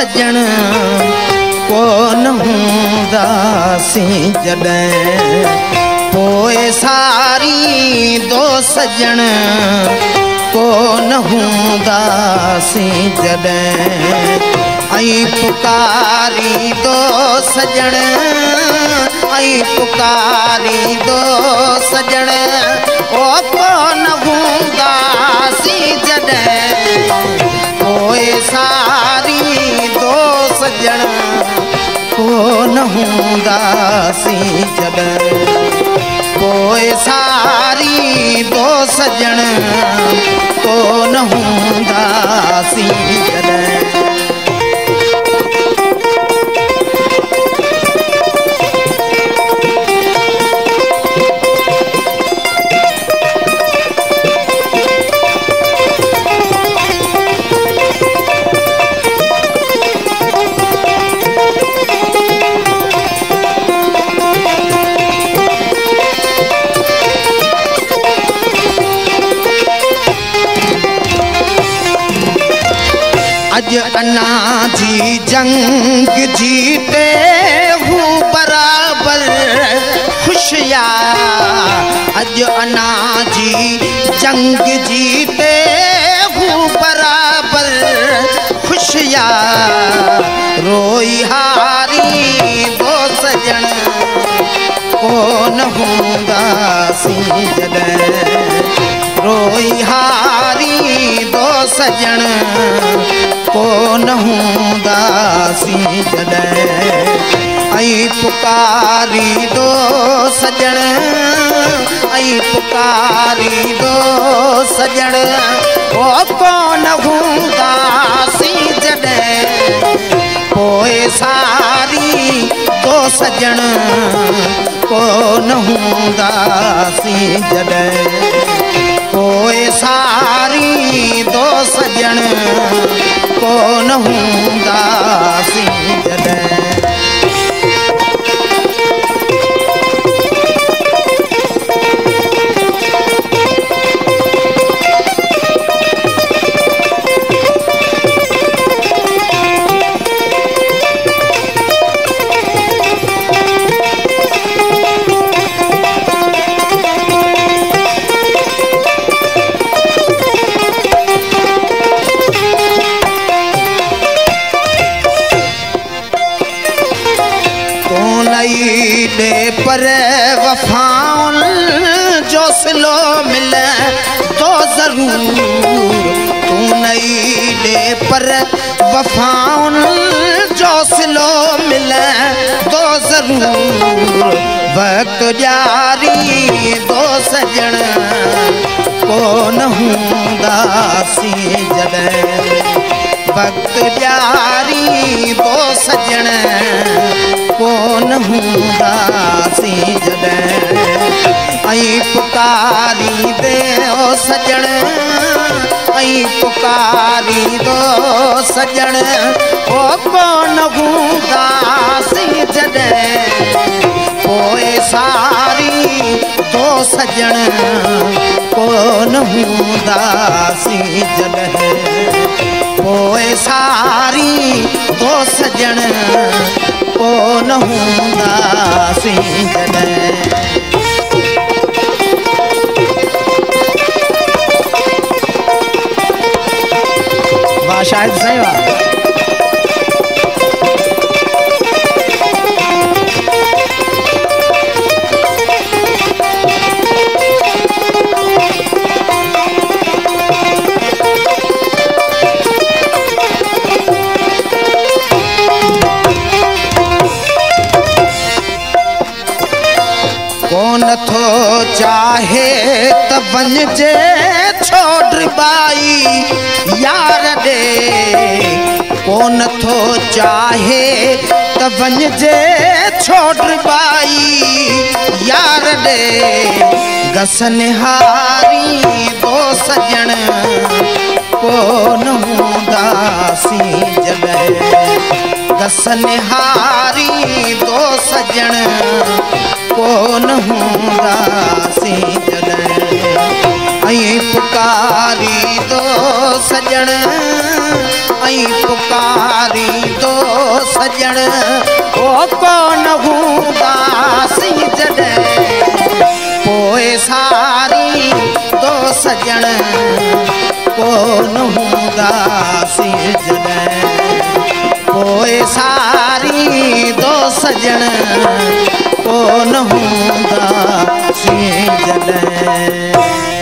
सजण कोन हूंदासी जॾहिं पोइ सारी दो सजण कोन हूंदासी जॾहिं ऐं पुकारी दो सजण ऐं पुकारी दो सजण ओ कोन हूंदासी जॾहिं पोइ सारी दो सजण कोन हूंदासी जॾहिं पोइ सारी दो सजण कोन हूंदासी जॾहिं अज अन्ना जी जंग जीते हूँ बराबर खुशिया अज अन्ना जी जंग जीते हूँ बराबर खुशिया रोई हारी दो सजण कोन हूंदासी जॾहिं रोई हारी दो सजण कोन हूंदासी जॾहिं ऐं पुकारी दो सजण ऐं पुकारी दो सजण ओ कोन हूंदासी जॾहिं पोइ सारी दो सजण कोन हूंदासी जॾहिं पोइ सारी दो सजण कोन हूंदासी जॾहिं दे पर वफाउन जो सिलो मिले तो जरूर तू नहीं दे पर वफाउन जो सिलो मिले तो जरूर वक्त जारी दो सजण कोन हूंदासी जॾहिं वक्त जारी दो सजण कोन हूंदासी जॾहिं ऐं पुकारी दे ओ सजण ऐं पुकारी दो सजण ओ कोन हूंदासी जॾहिं पोइ सारी दो सजण कोन हूंदासी जॾहिं पोइ सारी दो सजण कोन हूंदासी जॾहिं वाह शायद सही वाह कोन थो चाहे त वञिजे छोड़ बाई यार ॾे कोन थो चाहे त वञिजे छोड़ बाई यार ॾे गसनहारी दो सजण कोन हूंदासी जॾहिं गसनहारी दो सजण कोन हूंदासी जॾहिं ऐं पुकारी दो सजण आई पुकारी दो सजण ओ कोन हूंदासीं जॾहिं पोइ सारी दो सजण कोन हूंदासीं जॾहिं पोइ सारी दो सजण कोन हूंदासीं जॾहिं